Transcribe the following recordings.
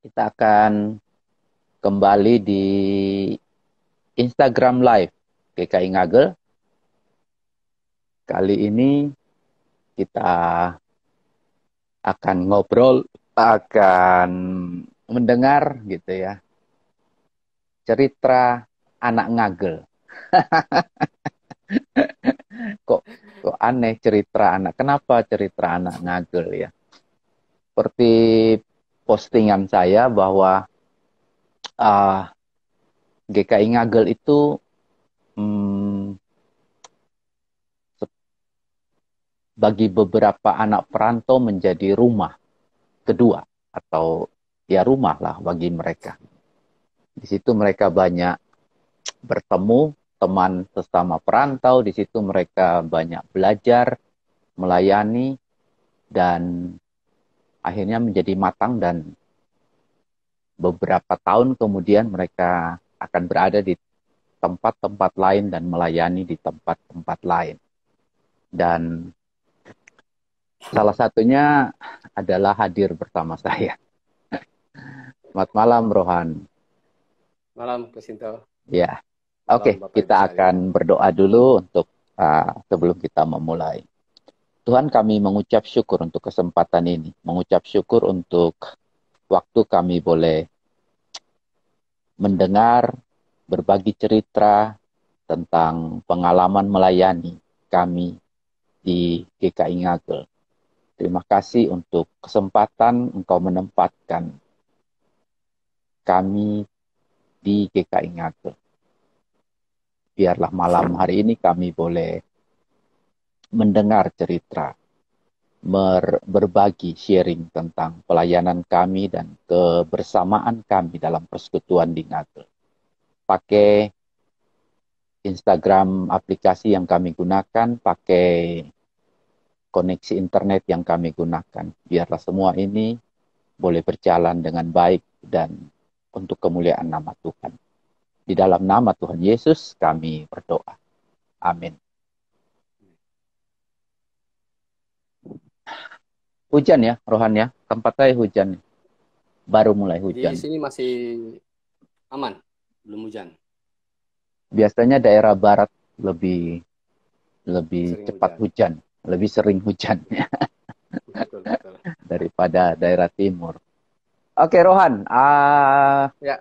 Kita akan kembali di Instagram Live GKI Ngagel. Kali ini kita akan ngobrol, akan mendengar gitu ya, cerita anak ngagel. Kok kok aneh cerita anak? Kenapa cerita anak ngagel ya? Seperti postingan saya bahwa GKI Ngagel itu hmm, bagi beberapa anak perantau menjadi rumah kedua atau ya rumah lah bagi mereka. Di situ mereka banyak bertemu teman sesama perantau, di situ mereka banyak belajar, melayani dan akhirnya menjadi matang dan beberapa tahun kemudian mereka akan berada di tempat-tempat lain dan melayani di tempat-tempat lain. Dan salah satunya adalah hadir bersama saya. Selamat malam, Rohan. Malam, Kesinto. Ya, Malam, oke, Bapak Ibu kita sekalian. akan berdoa dulu untuk sebelum kita memulai. Tuhan, kami mengucap syukur untuk kesempatan ini, mengucap syukur untuk waktu kami boleh mendengar, berbagi cerita tentang pengalaman melayani kami di GKI Ngagel. Terima kasih untuk kesempatan Engkau menempatkan kami di GKI Ngagel. Biarlah malam hari ini kami boleh mendengar cerita, berbagi, sharing tentang pelayanan kami dan kebersamaan kami dalam persekutuan di Ngagel. Pakai Instagram aplikasi yang kami gunakan, pakai koneksi internet yang kami gunakan. Biarlah semua ini boleh berjalan dengan baik dan untuk kemuliaan nama Tuhan. Di dalam nama Tuhan Yesus kami berdoa. Amin. Hujan ya, Rohan ya. Tempat saya hujan. Baru mulai Di hujan. sini masih aman, belum hujan, Biasanya daerah barat lebih lebih sering cepat hujan. hujan, lebih sering hujan Betul, betul. daripada daerah timur. Oke, Rohan. Ya,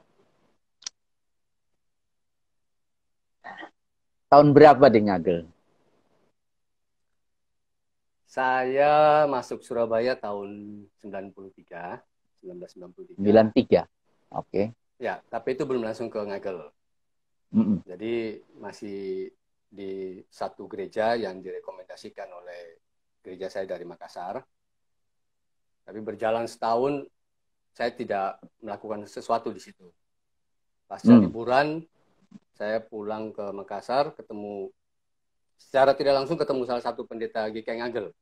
Tahun berapa di Ngagel? saya masuk Surabaya tahun 93, 1993. 93. Oke. Ya, tapi itu belum langsung ke Ngagel. Mm-mm. Jadi masih di satu gereja yang direkomendasikan oleh gereja saya dari Makassar. Tapi berjalan setahun, saya tidak melakukan sesuatu di situ. Pasca Mm. liburan, saya pulang ke Makassar, secara tidak langsung ketemu salah satu pendeta GKI Ngagel.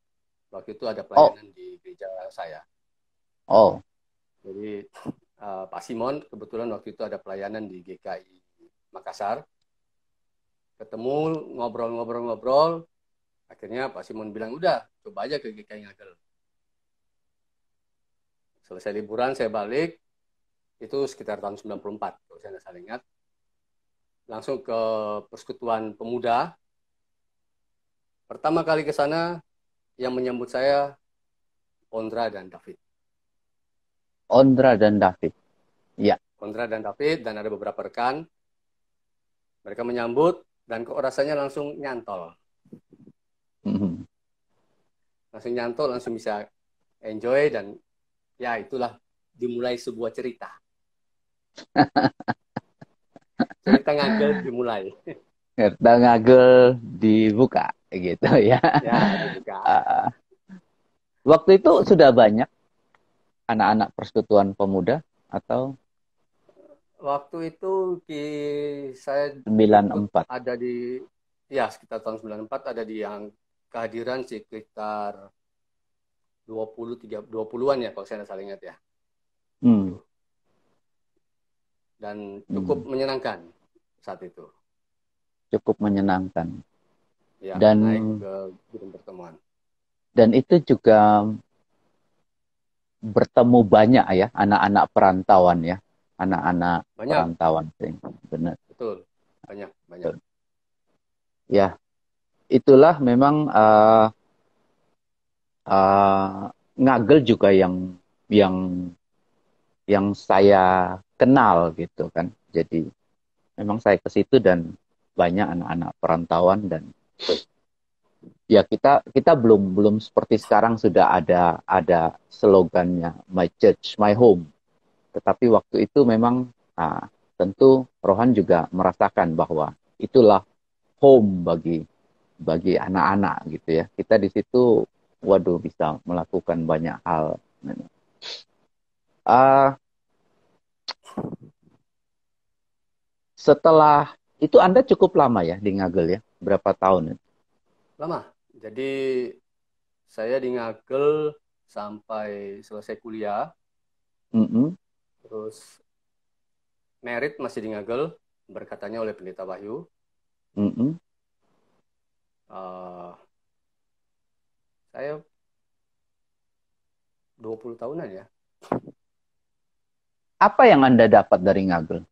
Waktu itu ada Oh, pelayanan di gereja saya. oh. Jadi Pak Simon kebetulan waktu itu ada pelayanan di GKI Makassar. Ketemu, ngobrol-ngobrol-ngobrol. Akhirnya Pak Simon bilang, udah coba aja ke GKI Ngagel. Selesai liburan saya balik, itu sekitar tahun 94, kalau saya nggak salah ingat. Langsung ke Persekutuan Pemuda. Pertama kali ke sana, yang menyambut saya Ondra dan David. Ondra dan David. Ya. Ondra dan David dan ada beberapa rekan. Mereka menyambut dan kok rasanya langsung nyantol. Mm-hmm. Langsung nyantol, langsung bisa enjoy dan ya itulah dimulai sebuah cerita. Cerita ngagel dimulai. Kerta Ngagel dibuka gitu ya. Ya, dibuka. Uh, Waktu itu sudah banyak anak-anak persekutuan pemuda atau Waktu itu saya ikut 94? ada di ya sekitar tahun 94 ada di yang kehadiran sekitar 20-an ya kalau saya tidak salah ingat ya. Hmm. Itu. Dan cukup Hmm. menyenangkan saat itu. Cukup menyenangkan. Ya, Dan naik ke gedung pertemuan. itu juga bertemu banyak ya anak-anak perantauan ya, anak-anak Banyak, perantauan, benar. betul. Banyak, banyak. Ya, itulah memang Ngagel juga yang yang saya kenal gitu kan. Jadi memang saya ke situ dan banyak anak-anak perantauan dan ya kita kita belum belum seperti sekarang sudah ada slogannya My Church My Home. Tetapi waktu itu memang tentu Rohan juga merasakan bahwa itulah home bagi anak-anak gitu ya. Kita di situ waduh bisa melakukan banyak hal. Uh, Setelah itu Anda cukup lama ya di Ngagel ya? Berapa tahun? Lama. Jadi saya di Ngagel sampai selesai kuliah, Mm-mm, terus merit masih di Ngagel, berkatanya oleh Pendeta Wahyu. mm-mm. Uh, saya 20 tahunan ya. Apa yang Anda dapat dari Ngagel?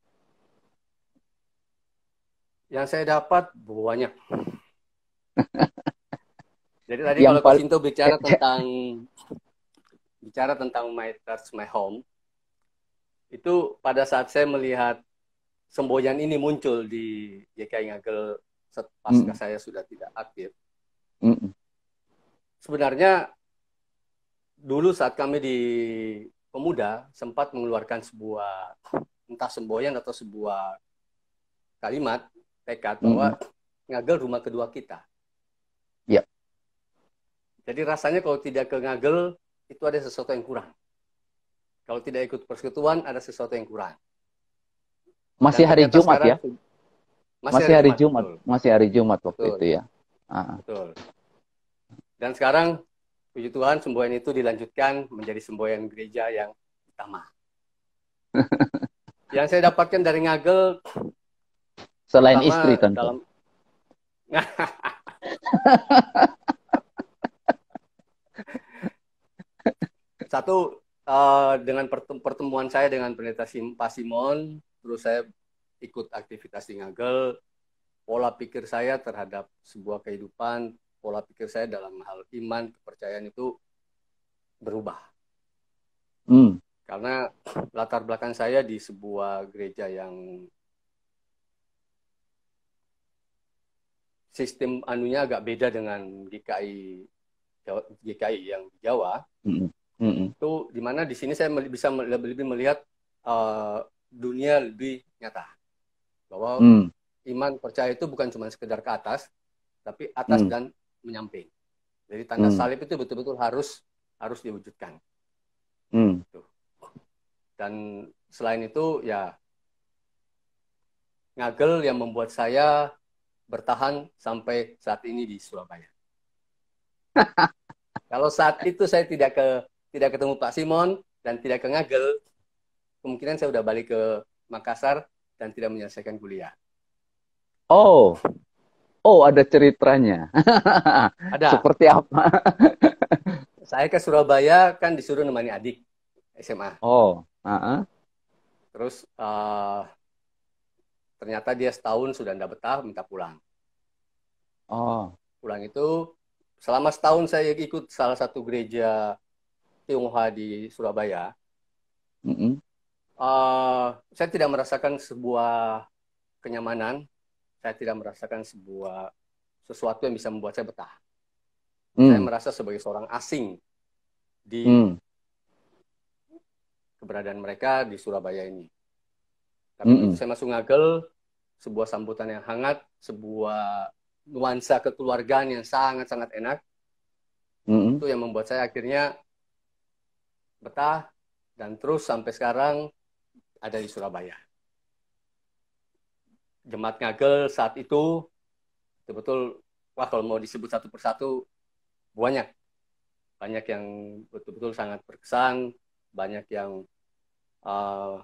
Yang saya dapat banyak. Jadi tadi Yang kalau Coach paling Sinto bicara tentang My Church My Home, itu pada saat saya melihat semboyan ini muncul di GKI Ngagel pasca mm, saya sudah tidak aktif. mm, Sebenarnya dulu saat kami di Pemuda sempat mengeluarkan sebuah entah semboyan atau sebuah kalimat tekad mm. bahwa Ngagel rumah kedua kita. Ya, Jadi rasanya kalau tidak ke Ngagel itu ada sesuatu yang kurang. Kalau tidak ikut persekutuan ada sesuatu yang kurang. Dan masih hari ternyata Jumat sekarang ya? masih Masih hari hari Jumat, Jumat, betul. masih hari Jumat waktu Betul, itu ya. betul. Dan sekarang puji Tuhan semboyan itu dilanjutkan menjadi semboyan gereja yang utama. Yang saya dapatkan dari Ngagel Selain istri pertama tentu. dalam satu dengan pertemuan saya dengan pendeta Pak Simon, terus saya ikut aktivitas di Ngagel, pola pikir saya terhadap sebuah kehidupan, pola pikir saya dalam hal iman, kepercayaan itu berubah. Hmm. Karena latar belakang saya di sebuah gereja yang sistem anunya agak beda dengan GKI yang di Jawa. Mm, mm, Itu dimana di sini saya bisa lebih melihat dunia lebih nyata bahwa mm, iman percaya itu bukan cuma sekedar ke atas, tapi atas mm, dan menyamping. Jadi tanda mm, salib itu betul-betul harus diwujudkan. mm. Dan selain itu ya Ngagel yang membuat saya bertahan sampai saat ini di Surabaya. Kalau saat itu saya tidak ketemu Pak Simon dan tidak ke Ngagel, kemungkinan saya udah balik ke Makassar dan tidak menyelesaikan kuliah. Oh, oh ada ceritanya. Ada. Seperti apa? Saya ke Surabaya kan disuruh nemani adik SMA. Oh, Terus ternyata dia setahun sudah tidak betah, minta pulang. oh, Pulang itu selama setahun saya ikut salah satu gereja Tionghoa di Surabaya. mm, Saya tidak merasakan sebuah kenyamanan, saya tidak merasakan sesuatu yang bisa membuat saya betah. Saya mm, merasa sebagai seorang asing di mm, keberadaan mereka di Surabaya ini. Tapi begitu mm, saya masuk Ngagel, sebuah sambutan yang hangat, sebuah nuansa kekeluargaan yang sangat-sangat enak, mm, itu yang membuat saya akhirnya betah dan terus sampai sekarang ada di Surabaya. Jemaat Ngagel saat itu betul-betul, wah kalau mau disebut satu persatu, banyak. Banyak yang betul-betul sangat berkesan, banyak yang uh,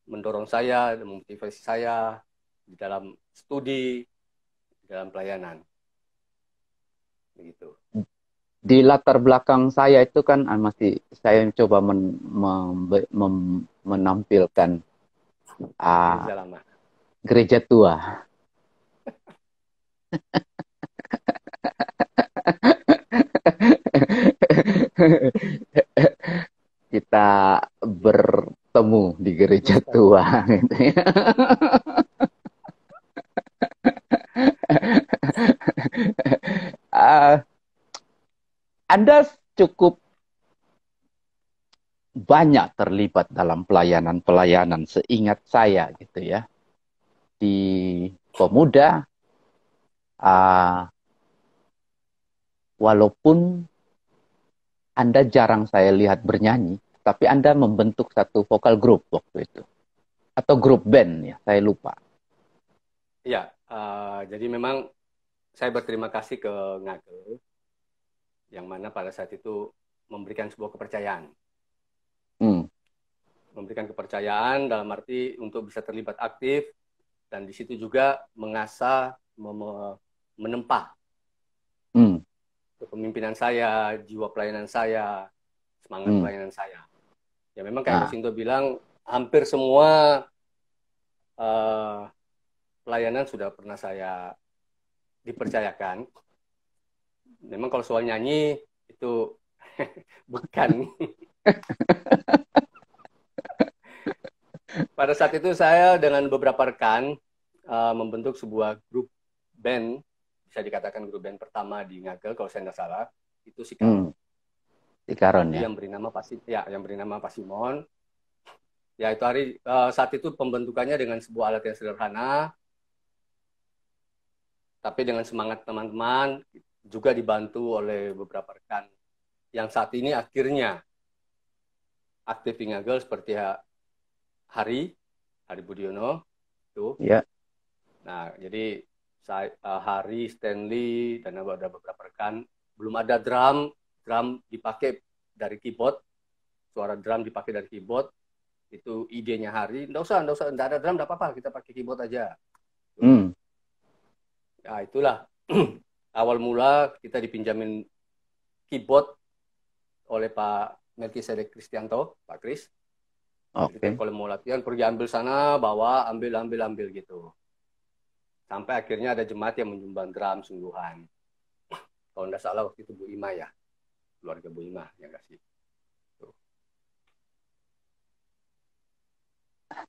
mendorong saya dan memotivasi saya di dalam studi, di dalam pelayanan. Begitu. di latar belakang saya itu kan masih saya coba menampilkan Gereja lama. gereja tua. Kita bertemu di gereja tua gitu ya. Ah, Anda cukup banyak terlibat dalam pelayanan-pelayanan seingat saya gitu ya. Di pemuda, walaupun Anda jarang saya lihat bernyanyi, tapi Anda membentuk satu vokal group waktu itu. Atau grup band ya, saya lupa. Iya, jadi memang saya berterima kasih ke Ngagel, yang mana pada saat itu memberikan sebuah kepercayaan. Memberikan kepercayaan dalam arti untuk bisa terlibat aktif, dan di situ juga mengasah, menempa kepemimpinan saya, jiwa pelayanan saya, semangat pelayanan saya. Ya memang kayak Mas Sinto bilang, hampir semua pelayanan sudah pernah saya dipercayakan. Memang kalau soal nyanyi itu bukan. Pada saat itu saya dengan beberapa rekan membentuk sebuah grup band, bisa dikatakan grup band pertama di Ngagel kalau saya tidak salah, itu Sikaron. Sikaron ya. Yang beri nama Pasimon. Ya itu saat itu pembentukannya dengan sebuah alat yang sederhana, tapi dengan semangat teman-teman, juga dibantu oleh beberapa rekan yang saat ini akhirnya aktif di Ngagel seperti Hari Budiono itu. Ya. Nah, jadi Hari, Stanley, dan ada beberapa rekan, belum ada drum dipakai dari keyboard, suara drum dipakai dari keyboard, itu idenya Hari, enggak usah, enggak ada drum, enggak apa-apa, kita pakai keyboard aja. Ya, itulah awal mula kita dipinjamin keyboard oleh Pak Melkisedek Kristianto, Pak Kris. Kita kalau mau latihan pergi ambil sana, bawa, ambil gitu. Sampai akhirnya ada jemaat yang menyumbang drum sungguhan. Kalau enggak salah waktu itu Bu Ima ya, keluarga Bu Ima yang kasih.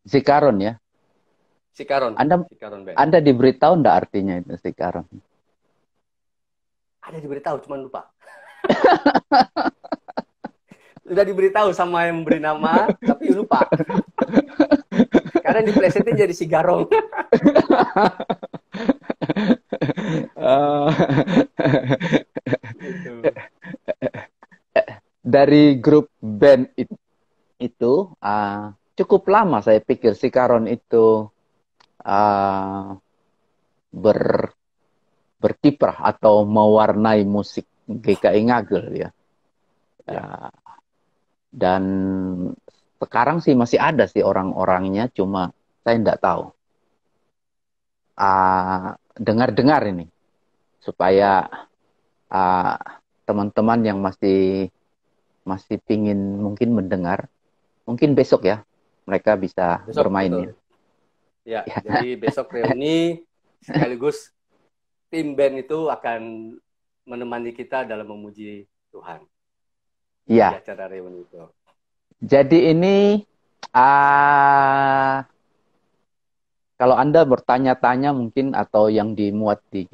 Sikaron ya. Sikaron. Anda diberitahu enggak artinya itu Sikaron? Ada diberitahu, cuman lupa. Sudah diberitahu sama yang memberi nama, tapi lupa. Karena di plesetin jadi Sigarong. Dari grup band itu cukup lama saya pikir Sikaron itu berkiprah atau mewarnai musik GKI Ngagel ya. Dan sekarang sih masih ada sih orang-orangnya, cuma saya tidak tahu. Dengar-dengar ini supaya teman-teman yang masih pingin mungkin mendengar, mungkin besok ya mereka bisa bermain ya. Jadi besok reuni sekaligus tim band itu akan menemani kita dalam memuji Tuhan. Iya. Di acara reuni itu. Jadi ini kalau Anda bertanya-tanya mungkin atau yang dimuat di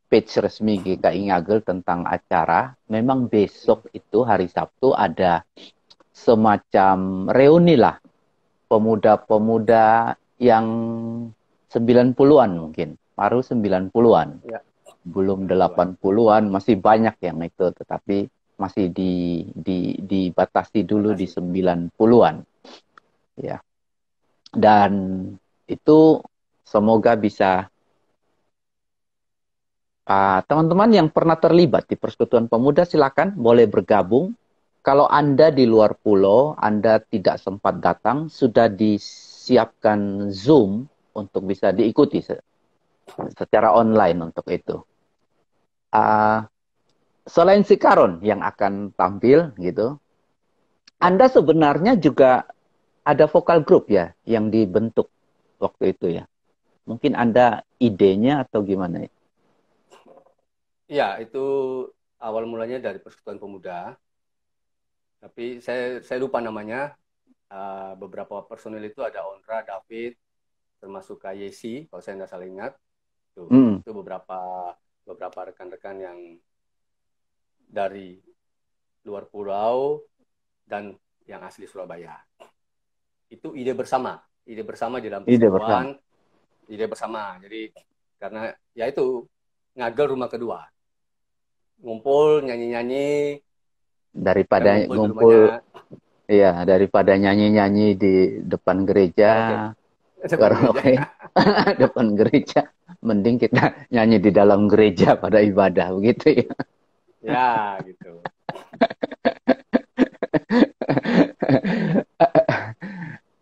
page resmi GKI Ngagel tentang acara, memang besok itu hari Sabtu ada semacam reuni lah pemuda-pemuda yang 90-an mungkin, baru 90-an. Ya. Belum 80-an, masih banyak yang itu, tetapi masih dibatasi dulu di 90-an. Ya. Dan itu semoga bisa teman-teman yang pernah terlibat di Persekutuan Pemuda silakan boleh bergabung. Kalau Anda di luar pulau, Anda tidak sempat datang, sudah disiapkan Zoom untuk bisa diikuti secara online untuk itu. selain si Karon yang akan tampil gitu, Anda sebenarnya juga ada vokal grup ya yang dibentuk waktu itu ya. Mungkin Anda idenya atau gimana ya? Iya, itu awal mulanya dari Persekutuan Pemuda. Tapi saya lupa namanya. Beberapa personil itu ada Ondra, David, termasuk Kak Yesi, kalau saya nggak salah ingat. Hmm. Itu beberapa rekan-rekan yang dari luar pulau dan yang asli Surabaya. Itu ide bersama di dalam Ide bersama. persekutuan, ide bersama. Jadi karena ya itu ngagel rumah kedua, ngumpul nyanyi-nyanyi, kita Daripada ngumpul di ngumpul, rumahnya iya, daripada nyanyi-nyanyi di depan gereja, karaoke depan gereja. karaoke, depan gereja, mending kita nyanyi di dalam gereja pada ibadah, begitu ya. Ya gitu.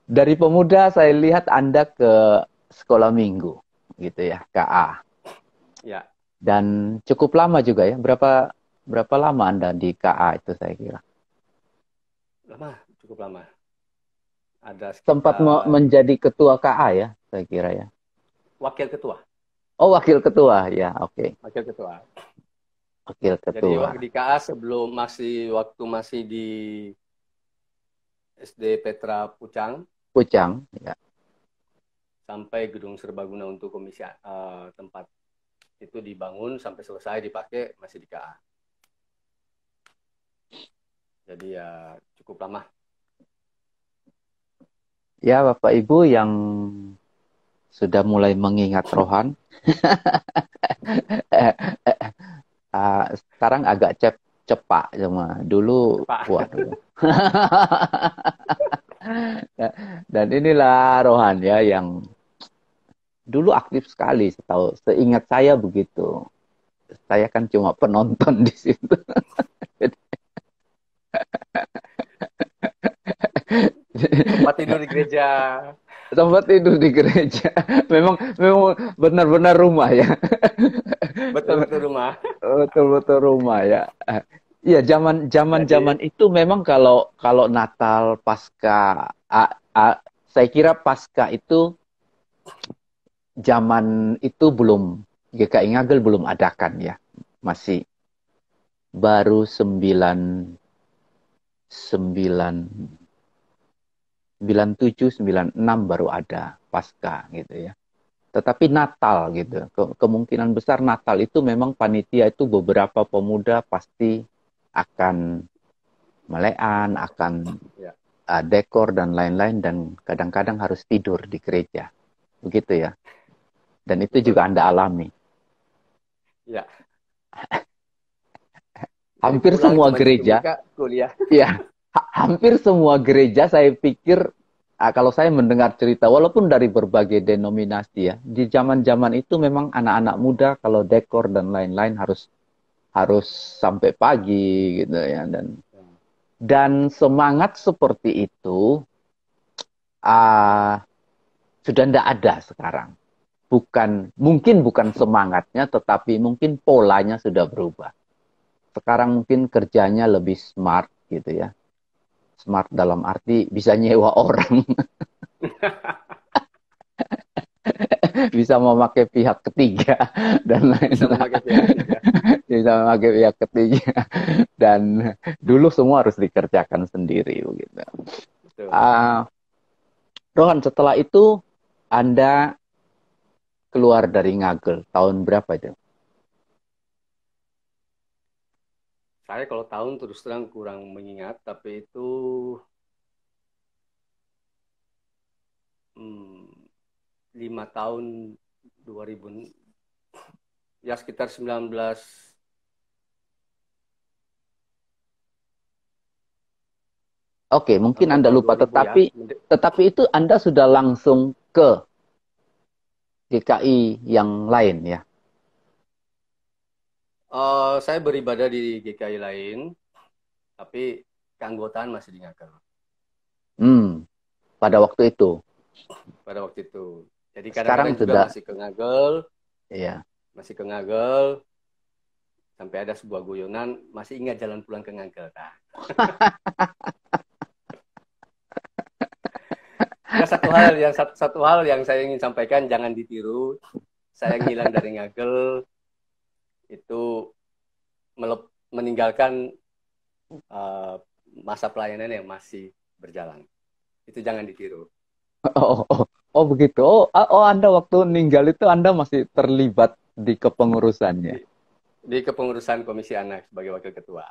Dari pemuda saya lihat Anda ke sekolah minggu, gitu ya, KA. Ya, Dan cukup lama juga ya. Berapa lama Anda di KA itu saya kira? cukup lama. Ada Sempat sekitar menjadi ketua KA ya, saya kira ya. wakil ketua, Oh, wakil ketua ya, oke. wakil ketua. Wakil Jadi ketua. di KA sebelum waktu masih di SD Petra Pucang Pucang, ya. sampai gedung serbaguna untuk komisi tempat itu dibangun sampai selesai dipakai masih di KA. Jadi ya cukup lama. Ya, Bapak Ibu yang sudah mulai mengingat Rohan, sekarang agak cepak cuma dulu, Pak. waduh. Dan inilah Rohan ya yang dulu aktif sekali, seingat saya begitu. Saya kan cuma penonton di situ. Tempat tidur di gereja. Tempat tidur di gereja. Memang benar-benar rumah ya. Betul-betul rumah. Betul-betul rumah ya. Iya, zaman Jadi itu memang kalau kalau Natal, Pasca, saya kira Pasca itu zaman itu belum GKI Ngagel belum adakan ya. Masih baru 97, 96 baru ada Pasca gitu ya. Tetapi Natal gitu. Kemungkinan besar Natal itu memang panitia itu beberapa pemuda pasti akan melean, akan ya, dekor dan lain-lain dan kadang-kadang harus tidur di gereja. Begitu ya. Dan itu betul. juga Anda alami. Ya. Jadi Hampir pulang semua cuma di situ gereja, buka kuliah. ya, hampir semua gereja saya pikir kalau saya mendengar cerita walaupun dari berbagai denominasi ya, di zaman-zaman itu memang anak-anak muda kalau dekor dan lain-lain harus harus sampai pagi gitu ya dan semangat seperti itu uh, sudah tidak ada sekarang. Mungkin bukan semangatnya, tetapi mungkin polanya sudah berubah. Sekarang mungkin kerjanya lebih smart gitu ya. Smart dalam arti bisa nyewa orang, bisa memakai pihak ketiga dan Bisa lain-lain. memakai pihak ketiga. Bisa memakai pihak ketiga dan dulu semua harus dikerjakan sendiri begitu. Betul. Uh, Rohan, setelah itu Anda keluar dari Ngagel tahun berapa itu? Saya kalau tahun terus terang kurang mengingat, tapi itu 5 tahun 2000 ya sekitar 19. Oke, mungkin Anggap Anda tahun lupa, 2000 ya. tetapi itu Anda sudah langsung ke GKI yang lain ya? Saya beribadah di GKI lain, tapi keanggotaan masih di Ngagel Pada waktu itu. pada waktu itu. Jadi Sekarang kadang-kadang juga sudah, masih ke Ngagel, ya. masih ke Ngagel. sampai ada sebuah guyonan, masih ingat jalan pulang ke Ngagel. Nah, ya satu hal yang saya ingin sampaikan, jangan ditiru. Saya ngilang dari Ngagel itu meninggalkan masa pelayanan yang masih berjalan. Itu jangan ditiru. Oh, oh, oh begitu. Oh, Anda waktu meninggal itu Anda masih terlibat di kepengurusannya. Di kepengurusan Komisi Anak sebagai wakil ketua.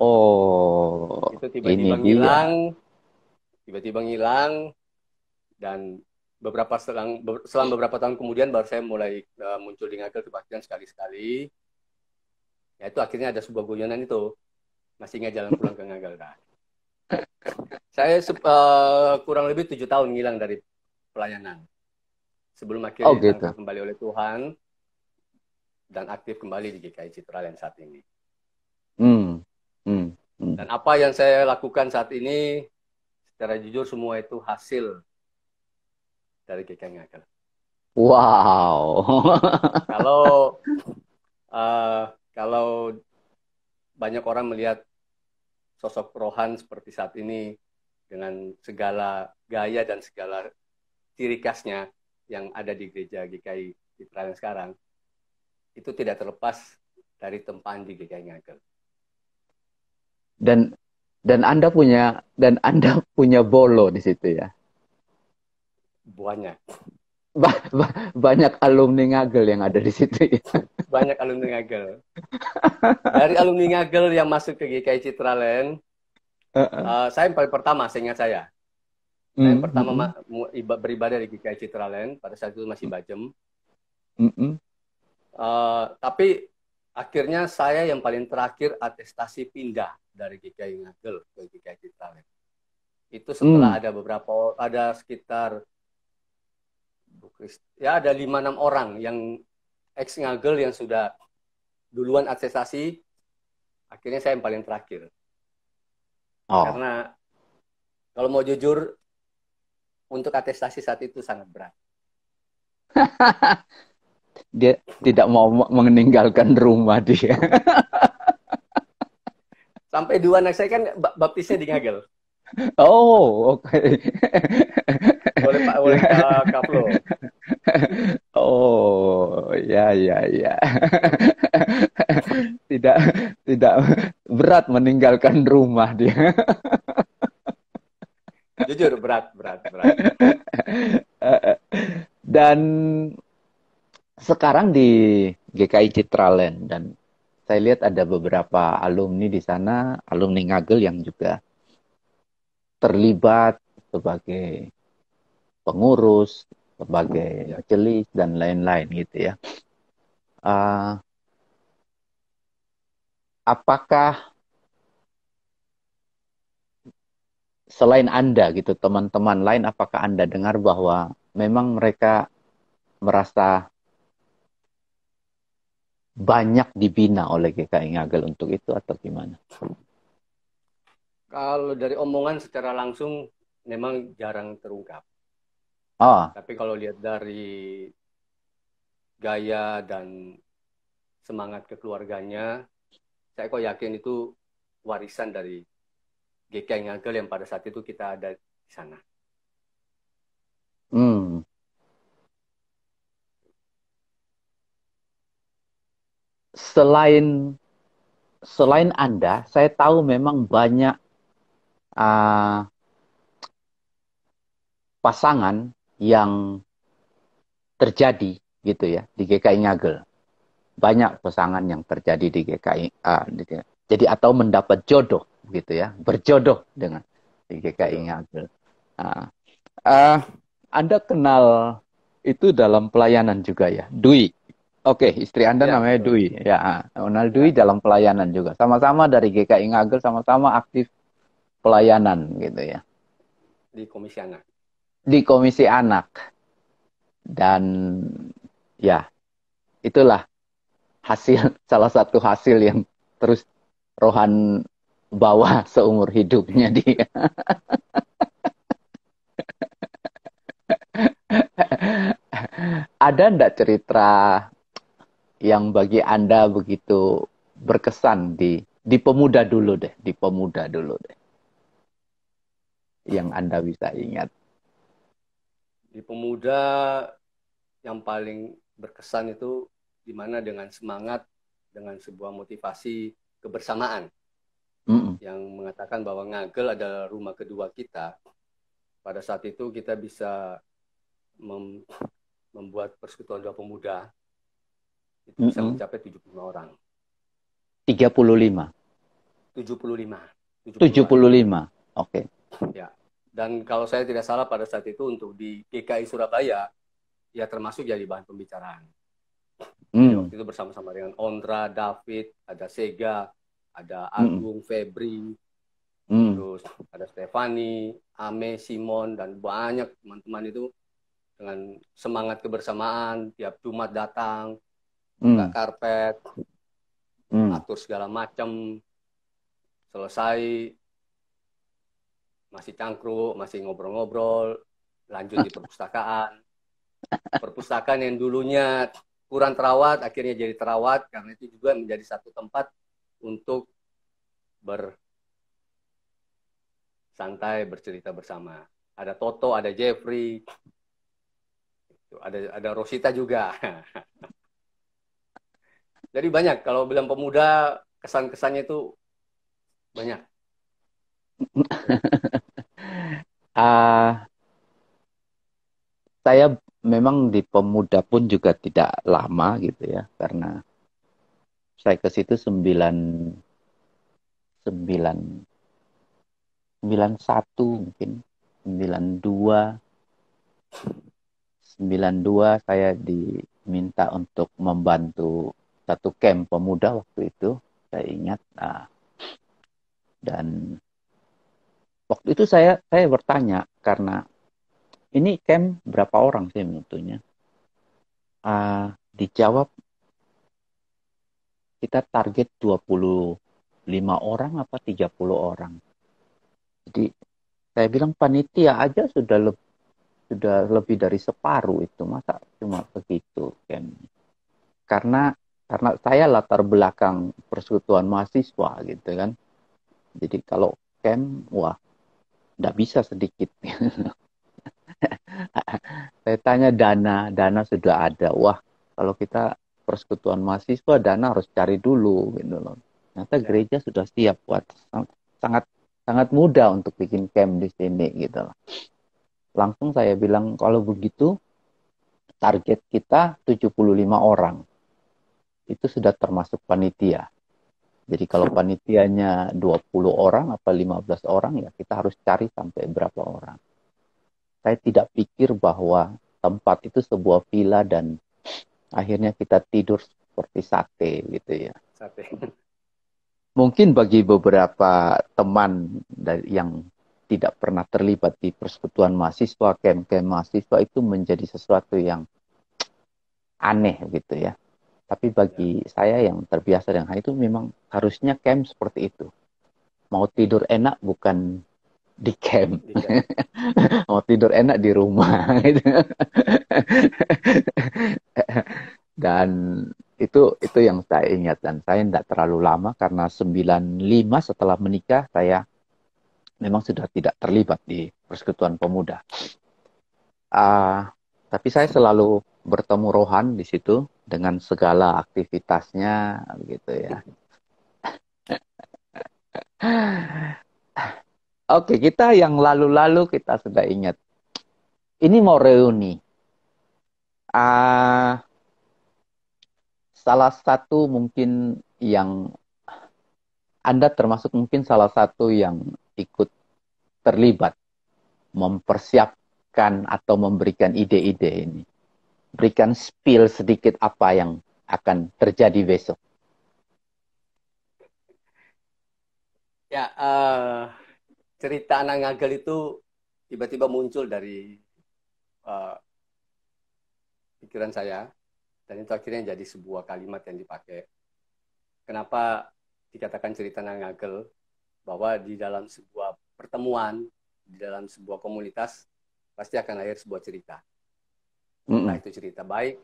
Oh, Itu ini dia. tiba-tiba ngilang, dan selang beberapa tahun kemudian baru saya mulai muncul di Ngagel kebaktian sekali-sekali. Ya itu akhirnya ada sebuah guyonan itu, masih ingat jalan pulang ke Ngagel. Nah, saya kurang lebih 7 tahun ngilang dari pelayanan sebelum Oh akhirnya gitu. ditangkap kembali oleh Tuhan dan aktif kembali di GKI Citraland saat ini. Hmm, hmm, hmm. Dan apa yang saya lakukan saat ini, secara jujur semua itu hasil dari GKI Ngagel. Wow. Kalau kalau banyak orang melihat sosok Rohan seperti saat ini dengan segala gaya dan segala ciri khasnya yang ada di gereja GKI Citraland sekarang, itu tidak terlepas dari tempaan di GKI Ngagel. Dan Anda punya bolo di situ ya. Banyak. Banyak alumni Ngagel yang ada di situ ya. Banyak alumni Ngagel. Dari alumni Ngagel yang masuk ke GKI Citraland, saya yang paling pertama, seingat saya. Saya yang pertama beribadah di GKI Citraland, pada saat itu masih Bajem. Tapi akhirnya saya yang paling terakhir atestasi pindah dari GKI Ngagel ke GKI Citraland. Itu setelah ada sekitar ada 5-6 orang yang ex Ngagel yang sudah duluan atestasi. Akhirnya saya yang paling terakhir. Karena kalau mau jujur, untuk atestasi saat itu sangat berat. Dia tidak mau meninggalkan rumah dia. Sampai 2 anak saya kan baptisnya di Ngagel. Oh, oke. Oleh Kak Flo. Oh, ya. Tidak berat meninggalkan rumah dia. Jujur berat. Dan sekarang di GKI Citraland, dan saya lihat ada beberapa alumni di sana, alumni Ngagel yang juga terlibat sebagai pengurus, sebagai majelis dan lain-lain gitu ya. Apakah selain Anda gitu, teman-teman lain, apakah Anda dengar bahwa memang mereka merasa banyak dibina oleh GKI Ngagel untuk itu atau gimana? Kalau dari omongan secara langsung memang jarang terungkap. Tapi kalau lihat dari gaya dan semangat kekeluarganya, saya kok yakin itu warisan dari GKI Ngagel yang pada saat itu kita ada di sana. Selain Anda, saya tahu memang banyak pasangan yang terjadi gitu ya di GKI Ngagel. Banyak pasangan yang terjadi di GKI. Jadi atau mendapat jodoh gitu ya, berjodoh dengan di GKI Ngagel. Anda kenal itu dalam pelayanan juga ya, Dwi. Oke, istri Anda namanya Dwi. Ya, kenal Dwi dalam pelayanan juga. Sama-sama dari GKI Ngagel, sama-sama aktif pelayanan gitu ya. Di Komisi Anak. Di Komisi Anak. Dan ya, itulah salah satu hasil yang terus Rohan bawa seumur hidupnya dia. Ada enggak cerita yang bagi Anda begitu berkesan di pemuda dulu deh, di pemuda dulu deh, yang Anda bisa ingat. Di pemuda yang paling berkesan itu dimana dengan semangat, dengan sebuah motivasi kebersamaan Mm-mm. yang mengatakan bahwa Ngagel adalah rumah kedua kita. Pada saat itu kita bisa membuat persekutuan doa pemuda itu bisa Mm-mm. mencapai 75 orang. 35. 75. 75. 75. Oke. Ya. Dan kalau saya tidak salah pada saat itu untuk di GKI Surabaya, ya termasuk jadi bahan pembicaraan. Jadi Mm. waktu itu bersama-sama dengan Ondra, David, ada Sega, ada Mm-mm. Agung, Febri, Mm. terus ada Stefani, Ame, Simon, dan banyak teman-teman itu dengan semangat kebersamaan, tiap Jumat datang, buka Mm. karpet, Mm. atur segala macam, selesai, masih cangkruk, masih ngobrol-ngobrol, lanjut di perpustakaan. Perpustakaan yang dulunya kurang terawat, akhirnya jadi terawat, karena itu juga menjadi satu tempat untuk bersantai, bercerita bersama. Ada Toto, ada Jeffrey, ada Rosita juga. Jadi banyak, kalau bilang pemuda, kesan-kesannya itu banyak. Ah, saya memang di pemuda pun juga tidak lama gitu ya, karena saya ke situ 91 mungkin, 92 saya diminta untuk membantu satu camp pemuda waktu itu, saya ingat. Nah, dan waktu itu saya bertanya, karena ini camp berapa orang sih mutunya? Dijawab kita target 25 orang apa 30 orang. Jadi saya bilang panitia aja sudah lebih dari separuh itu, masa cuma begitu camp. Karena saya latar belakang persekutuan mahasiswa gitu kan. Jadi kalau camp, wah, nggak bisa sedikit. Saya tanya dana sudah ada. Wah, kalau kita persekutuan mahasiswa, dana harus cari dulu gitu loh. Ternyata Ya. gereja sudah siap buat, sangat sangat mudah untuk bikin camp di sini gitu loh. Langsung saya bilang kalau begitu target kita 75 orang. Itu sudah termasuk panitia. Jadi kalau panitianya 20 orang apa 15 orang, ya kita harus cari sampai berapa orang. Saya tidak pikir bahwa tempat itu sebuah villa dan akhirnya kita tidur seperti sate gitu ya. Sate. Mungkin bagi beberapa teman yang tidak pernah terlibat di persekutuan mahasiswa, camp-camp mahasiswa itu menjadi sesuatu yang aneh gitu ya. Tapi Ya. bagi saya yang terbiasa dengan hal itu, memang harusnya camp seperti itu. Mau tidur enak bukan di camp. Di camp. Mau tidur enak di rumah gitu. Dan itu yang saya ingat, dan saya tidak terlalu lama karena 95 setelah menikah saya memang sudah tidak terlibat di persekutuan pemuda. Tapi saya selalu bertemu Rohan di situ dengan segala aktivitasnya gitu ya. Oke, kita yang lalu-lalu kita sudah ingat. Ini mau reuni. Ah, Salah satu mungkin yang Anda termasuk mungkin salah satu yang ikut terlibat mempersiapkan atau memberikan ide-ide ini. Berikan spill sedikit apa yang akan terjadi besok. Ya, cerita anak ngagel itu tiba-tiba muncul dari uh, pikiran saya, dan itu akhirnya jadi sebuah kalimat yang dipakai. Kenapa dikatakan cerita anak ngagel? Bahwa di dalam sebuah pertemuan, di dalam sebuah komunitas, pasti akan lahir sebuah cerita. Entah Mm-mm. itu cerita baik,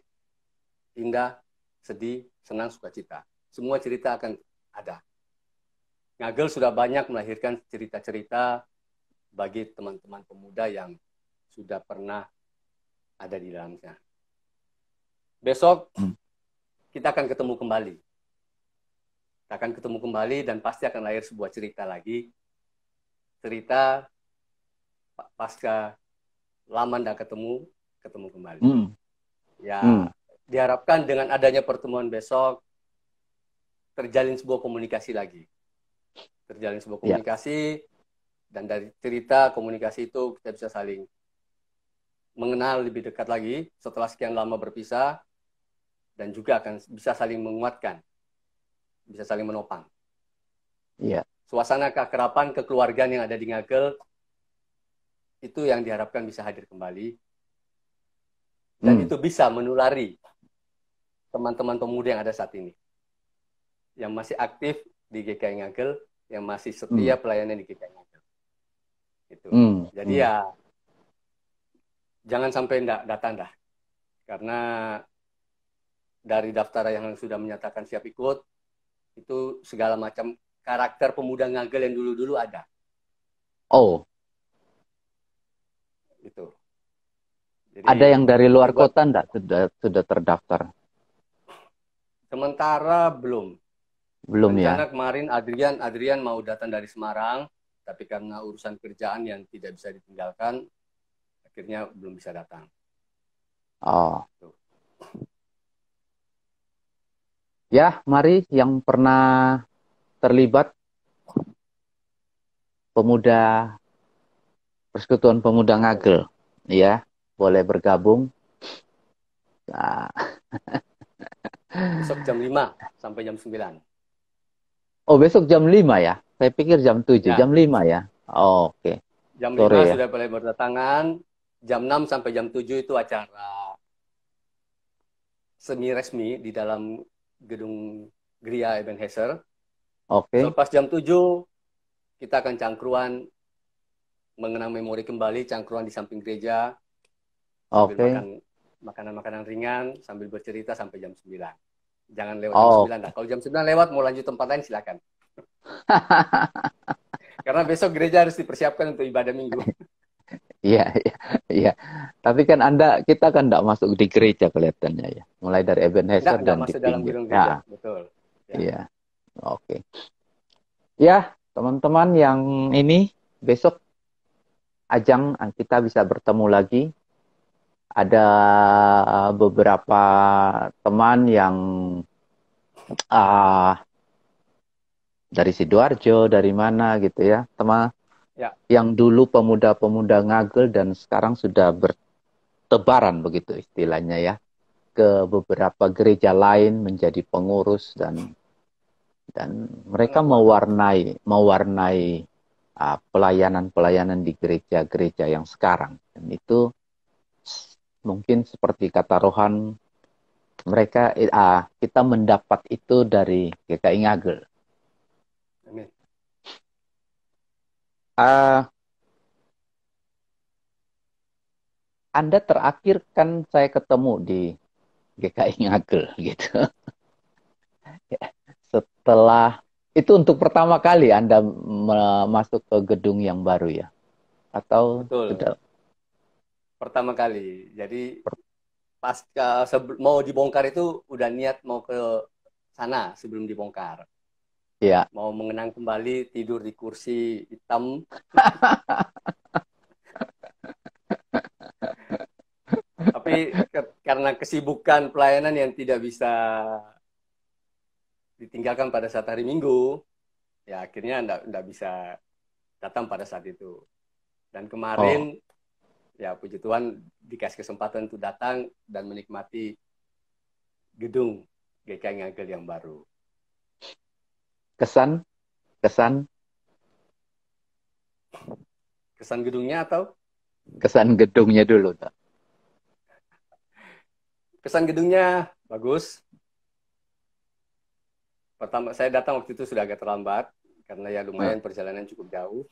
indah, sedih, senang, sukacita. semua cerita akan ada. Ngagel sudah banyak melahirkan cerita-cerita bagi teman-teman pemuda yang sudah pernah ada di dalamnya. Besok kita akan ketemu kembali. Kita akan ketemu kembali dan pasti akan lahir sebuah cerita lagi. Cerita pasca lama tidak ketemu kembali. Ya, diharapkan dengan adanya pertemuan besok terjalin sebuah komunikasi lagi. Terjalin sebuah komunikasi, dan dari cerita komunikasi itu kita bisa saling mengenal lebih dekat lagi setelah sekian lama berpisah, dan juga akan bisa saling menguatkan, bisa saling menopang. Suasana keakraban, kekeluargaan yang ada di Ngagel itu yang diharapkan bisa hadir kembali, dan itu bisa menulari teman-teman pemuda yang ada saat ini, yang masih aktif di GKI Ngagel, yang masih setia pelayanan di GKI Ngagel. Itu. Jadi ya jangan sampai enggak datang dah. Karena dari daftar yang sudah menyatakan siap ikut, itu segala macam karakter pemuda Ngagel yang dulu-dulu ada. Oh. Itu. Jadi, ada yang dari luar kota enggak sudah terdaftar? Sementara belum. Belum Rencana ya. Kemarin Adrian mau datang dari Semarang, tapi karena urusan kerjaan yang tidak bisa ditinggalkan, akhirnya belum bisa datang. Oh. Ya, mari yang pernah terlibat pemuda Persekutuan Pemuda Ngagel, ya, boleh bergabung. Nah. Besok jam 5 sampai jam 9. Oh, besok jam 5 ya? Saya pikir jam 7, Ya. jam 5 ya? Oh, oke. Jam Sore 5 ya? sudah mulai berdatangan, jam 6 sampai jam 7 itu acara semi resmi di dalam gedung Gria Ebenezer. Oke. Selepas jam 7, kita akan cangkruan, mengenang memori kembali, cangkruan di samping gereja, sambil makan makanan-makanan ringan, sambil bercerita sampai jam 9. Jangan lewat jam 9 dah. Kalau jam 9 lewat, mau lanjut tempat lain, silakan. Karena besok gereja harus dipersiapkan untuk ibadah minggu. Iya, iya. Tapi kan kita kan enggak masuk di gereja kelihatannya ya. Mulai dari Ebenezer dan masuk di dalam pinggir. gedung gereja, betul. Ya. Iya. Oke. Ya, teman-teman yang ini besok ajang kita bisa bertemu lagi. Ada beberapa teman yang dari Sidoarjo, dari mana gitu ya. Teman yang dulu pemuda-pemuda Ngagel dan sekarang sudah bertebaran begitu istilahnya ya. Ke beberapa gereja lain menjadi pengurus dan mereka mewarnai pelayanan-pelayanan di gereja-gereja yang sekarang. Dan itu mungkin seperti kata Rohan, mereka kita mendapat itu dari GKI Ngagel. Amin. Anda terakhir kan saya ketemu di GKI Ngagel gitu. Setelah itu untuk pertama kali Anda masuk ke gedung yang baru ya? Atau betul. sudah? Pertama kali. Jadi pas mau dibongkar itu udah niat mau ke sana sebelum dibongkar. Ya. Mau mengenang kembali, tidur di kursi hitam. Tapi karena kesibukan pelayanan yang tidak bisa ditinggalkan pada saat hari Minggu, ya akhirnya enggak bisa datang pada saat itu. Dan kemarin, ya puji Tuhan dikasih kesempatan untuk datang dan menikmati gedung GKI Ngagel yang baru. Kesan gedungnya atau? Kesan gedungnya dulu. Kesan gedungnya bagus. Pertama saya datang waktu itu sudah agak terlambat karena ya lumayan perjalanan cukup jauh.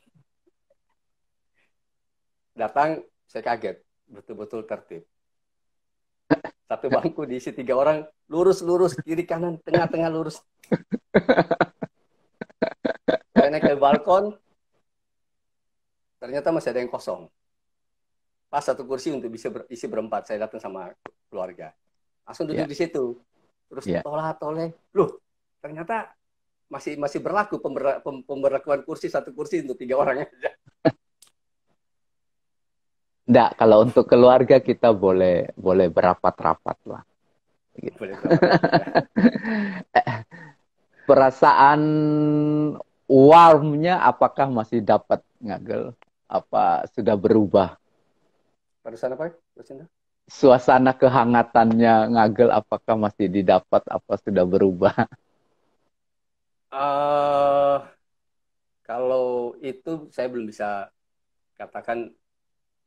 Datang saya kaget, betul-betul tertib. Satu bangku diisi 3 orang, lurus-lurus, kiri kanan, tengah-tengah lurus. Saya naik ke balkon, ternyata masih ada yang kosong. Pas satu kursi untuk bisa isi berempat, saya datang sama keluarga. Langsung duduk di situ. Terus toleh, loh ternyata masih berlaku pemberlakuan kursi, satu kursi untuk 3 orang aja. Enggak, kalau untuk keluarga kita boleh berapat-rapat lah. Gitu. Boleh berapat-rapat, ya. Perasaan warmnya apakah masih dapat, Ngagel? Apa sudah berubah? Barusan apa? Barusan? Suasana kehangatannya, Ngagel, apakah masih didapat? Apa sudah berubah? Kalau itu saya belum bisa katakan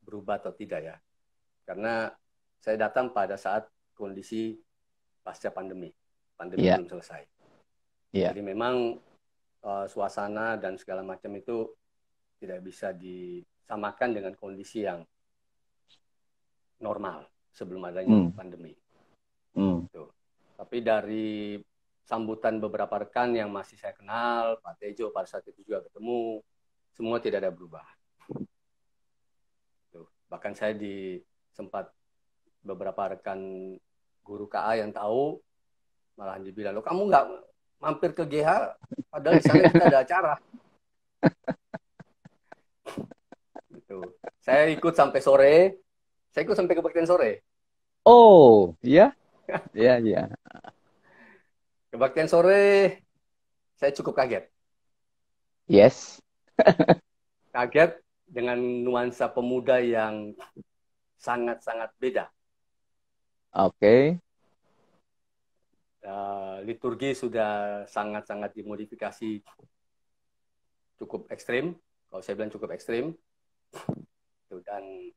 berubah atau tidak ya. Karena saya datang pada saat kondisi pasca pandemi. Pandemi belum selesai. Jadi memang suasana dan segala macam itu tidak bisa disamakan dengan kondisi yang normal sebelum adanya pandemi. Tuh. Tapi dari sambutan beberapa rekan yang masih saya kenal, Pak Tejo pada saat itu juga ketemu, semua tidak ada berubah. Tuh. Bahkan saya sempat beberapa rekan guru KA yang tahu, malah dibilang, lo kamu nggak mampir ke GH, padahal di sana kita ada acara. Gitu. Saya ikut sampai sore, saya ikut sampai kebaktian sore. Oh, iya? Iya. Kebaktian sore, saya cukup kaget. Yes. Kaget dengan nuansa pemuda yang sangat-sangat beda. Oke. Liturgi sudah sangat-sangat dimodifikasi, cukup ekstrim. Kalau saya bilang cukup ekstrim. Dan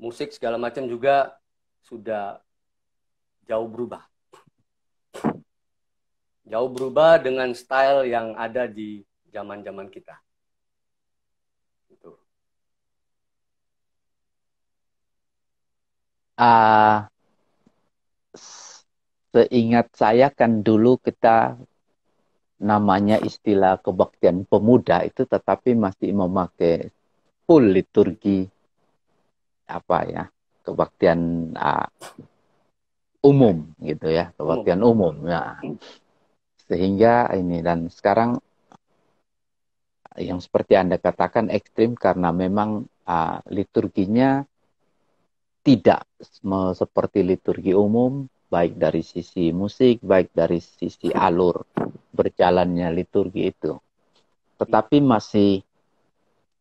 musik segala macam juga sudah jauh berubah. Jauh berubah dengan style yang ada di zaman-zaman kita. Gitu. Seingat saya kan dulu kita namanya istilah kebaktian pemuda itu tetapi masih memakai full liturgi kebaktian umum gitu ya, kebaktian umum ya. Sehingga ini, dan sekarang yang seperti Anda katakan ekstrim karena memang liturginya tidak seperti liturgi umum, baik dari sisi musik, baik dari sisi alur berjalannya liturgi itu. Tetapi masih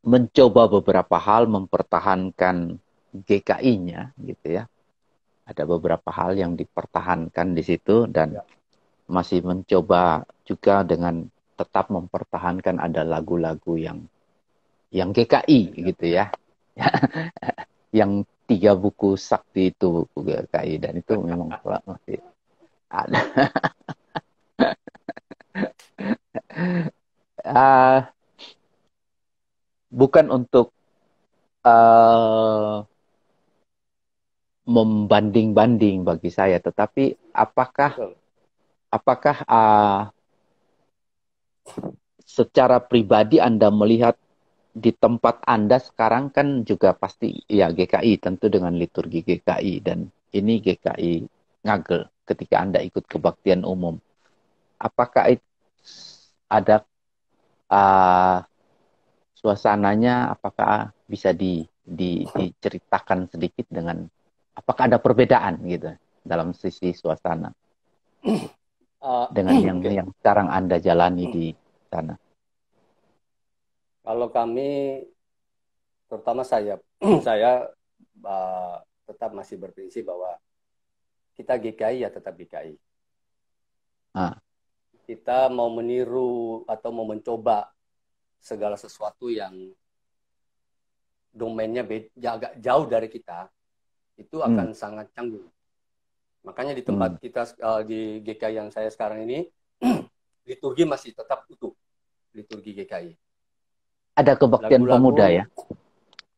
mencoba beberapa hal mempertahankan GKI-nya gitu ya. Ada beberapa hal yang dipertahankan di situ dan masih mencoba juga dengan tetap mempertahankan ada lagu-lagu yang GKI gitu ya. Yang 3 buku sakti itu buku GKI dan itu memang masih ada. Bukan untuk membanding-banding bagi saya, tetapi apakah secara pribadi Anda melihat di tempat Anda sekarang kan juga pasti ya GKI tentu dengan liturgi GKI dan ini GKI Ngagel ketika Anda ikut kebaktian umum. Apakah ada suasananya, apakah bisa diceritakan sedikit dengan apakah ada perbedaan gitu dalam sisi suasana dengan yang sekarang Anda jalani di sana? Kalau kami, terutama saya tetap masih berprinsip bahwa kita GKI ya tetap GKI. Kita mau meniru atau mau mencoba segala sesuatu yang domainnya agak jauh dari kita, itu akan sangat canggung. Makanya di tempat kita, di GKI yang saya sekarang ini, liturgi masih tetap utuh, liturgi GKI. Ada kebaktian pemuda ya?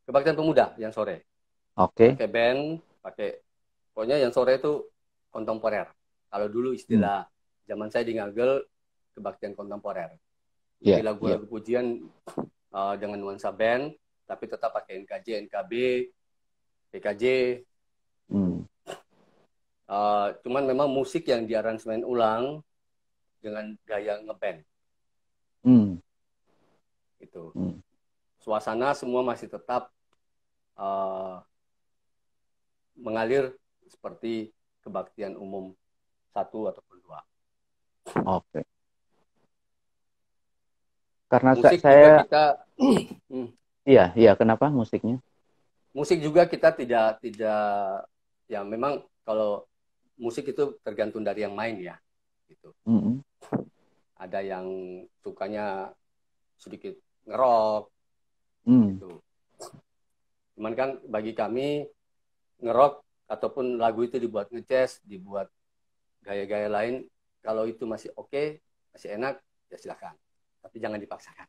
Kebaktian pemuda yang sore. Oke. Pakai band, pakai Pokoknya yang sore itu kontemporer. Kalau dulu Hmm. istilah zaman saya di Ngagel, kebaktian kontemporer. Jadi Iya, iya. lagu-lagu pujian dengan nuansa band, tapi tetap pakai NKJ, NKB, PKJ Hmm. gitu. Cuman memang musik yang diaransemen ulang dengan gaya ngeband Hmm. gitu. Hmm. Suasana semua masih tetap uh, mengalir seperti kebaktian umum satu ataupun dua. Oke. Karena Musik juga saya, kita iya, iya. Kenapa musiknya? musik juga kita tidak ya memang kalau musik itu tergantung dari yang main ya gitu. Hmm. Ada yang sukanya sedikit ngerok Hmm. gitu. Cuman kan bagi kami ngerok ataupun lagu itu dibuat ngejazz, dibuat gaya-gaya lain, kalau itu masih oke, masih enak, ya silakan. Tapi jangan dipaksakan.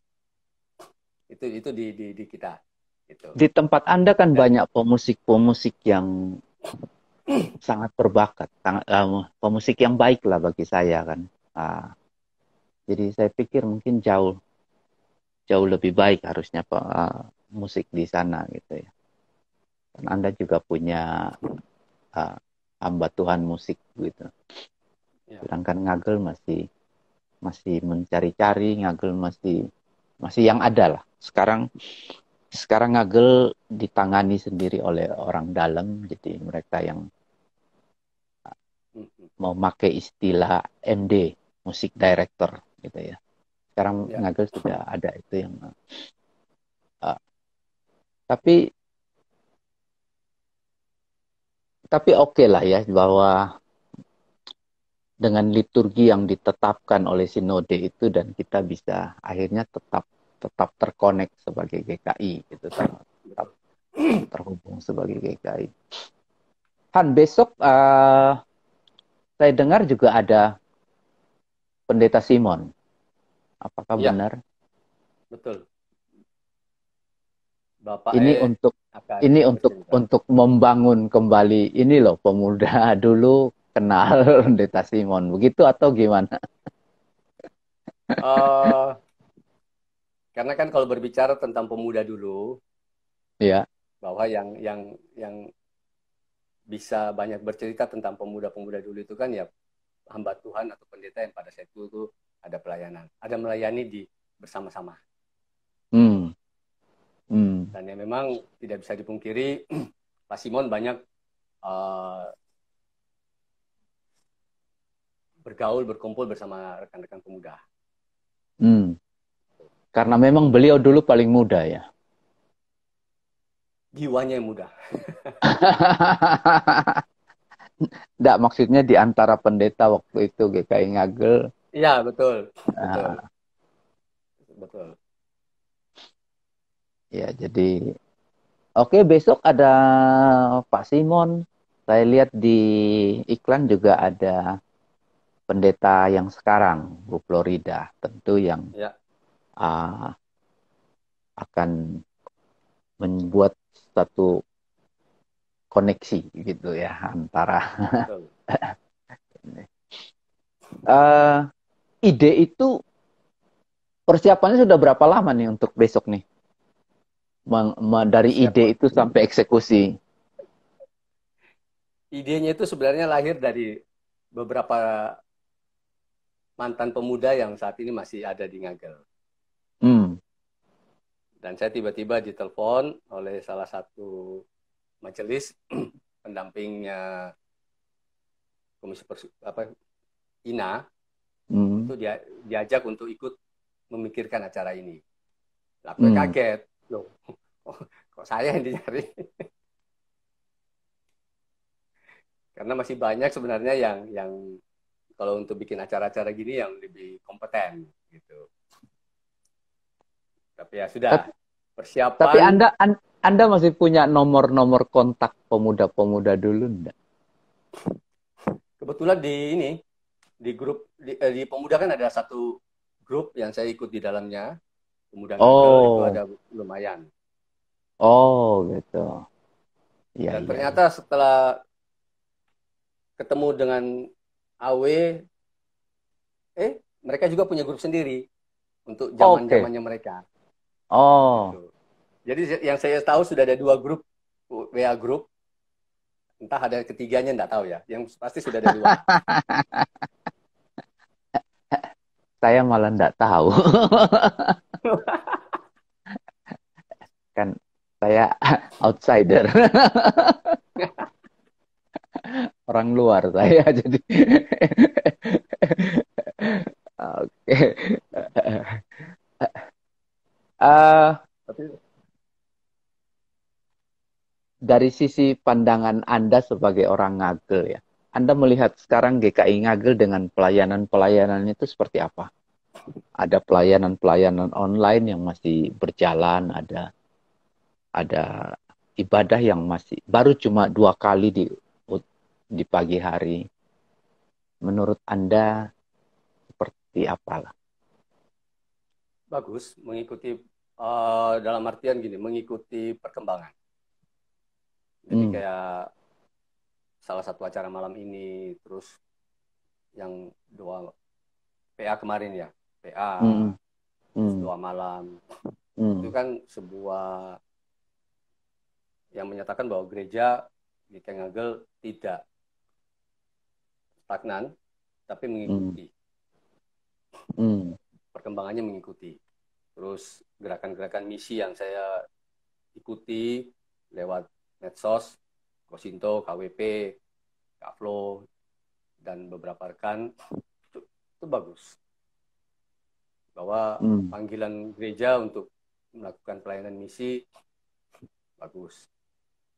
Itu di kita gitu. Di tempat Anda kan Dan banyak pemusik-pemusik yang sangat berbakat, sangat, pemusik yang baik lah bagi saya kan. Ah, jadi saya pikir mungkin jauh jauh lebih baik harusnya musik di sana gitu ya. Dan Anda juga punya ah, hamba Tuhan musik gitu. ya, Sedangkan Ngagel masih masih mencari-cari, Ngagel masih masih yang ada lah. Sekarang sekarang Ngagel ditangani sendiri oleh orang dalam, jadi mereka yang memakai istilah MD, musik director gitu ya. Sekarang ya. Ngagel sudah ada itu yang uh, tapi oke lah ya bahwa dengan liturgi yang ditetapkan oleh sinode itu dan kita bisa akhirnya tetap tetap terkonek sebagai GKI gitu, tetap terhubung sebagai GKI. Han, besok saya dengar juga ada Pendeta Simon. Apakah Ya, benar? betul. Bapak Ini untuk akan bercerita. membangun kembali ini loh pemuda dulu kenal Pendeta Simon. Begitu atau gimana? Uh, karena kan kalau berbicara tentang pemuda dulu, Ya. bahwa yang bisa banyak bercerita tentang pemuda-pemuda dulu itu kan ya hamba Tuhan atau pendeta yang pada saat itu ada pelayanan, ada melayani di bersama-sama. Hmm. Hmm. Dan yang memang tidak bisa dipungkiri, Pak Simon banyak uh, bergaul, berkumpul bersama rekan-rekan pemuda. Hmm. Karena memang beliau dulu paling muda ya. Jiwanya yang muda. Enggak, maksudnya di antara pendeta waktu itu GKI Ngagel. Iya, betul. Betul. ah, Betul. ya, jadi oke, besok ada Pak Simon. Saya lihat di iklan juga ada pendeta yang sekarang, Bu Florida. Tentu yang Ya, ah, akan membuat satu koneksi gitu ya antara betul. uh, ide itu persiapannya sudah berapa lama nih untuk besok nih? Dari ide Persiapan. itu sampai eksekusi. Idenya itu sebenarnya lahir dari beberapa mantan pemuda yang saat ini masih ada di Ngagel. Hmm. Dan saya tiba-tiba ditelepon oleh salah satu majelis pendampingnya Komisi INA, Hmm. itu diajak untuk ikut memikirkan acara ini. Aku Hmm. kaget, loh, kok saya yang dicari? Karena masih banyak sebenarnya yang kalau untuk bikin acara-acara gini yang lebih kompeten gitu. Tapi ya sudah, Tapi, persiapan. Anda masih punya nomor-nomor kontak pemuda-pemuda dulu enggak? Kebetulan di ini, di grup, di pemuda kan ada satu grup yang saya ikut di dalamnya, pemuda Ngagel, itu Oh, ada lumayan. oh gitu. Iya, Dan iya, iya. ternyata setelah ketemu dengan AW, mereka juga punya grup sendiri untuk Oke. zaman-zamannya mereka. Oh. Gitu. Jadi yang saya tahu sudah ada 2 grup WA grup. Entah ada ketiganya enggak tahu ya. Yang pasti sudah ada 2. Saya malah enggak tahu. Kan saya outsider. Orang luar saya jadi. Oke. Eh, Tapi dari sisi pandangan Anda sebagai orang Ngagel ya, Anda melihat sekarang GKI Ngagel dengan pelayanan-pelayanan itu seperti apa? Ada pelayanan-pelayanan online yang masih berjalan, ada ibadah yang masih baru cuma 2 kali di pagi hari. Menurut Anda seperti apalah? bagus mengikuti dalam artian gini, mengikuti perkembangan. Jadi kayak salah satu acara malam ini, terus yang 2 PA kemarin ya, PA, terus 2 malam. Itu kan sebuah yang menyatakan bahwa gereja di Ngagel tidak stagnan, tapi mengikuti. Perkembangannya mengikuti. Terus gerakan-gerakan misi yang saya ikuti lewat medsos, Kosinto, KWP, Kaflo, dan beberapa rekan, itu bagus. Bahwa panggilan gereja untuk melakukan pelayanan misi, bagus.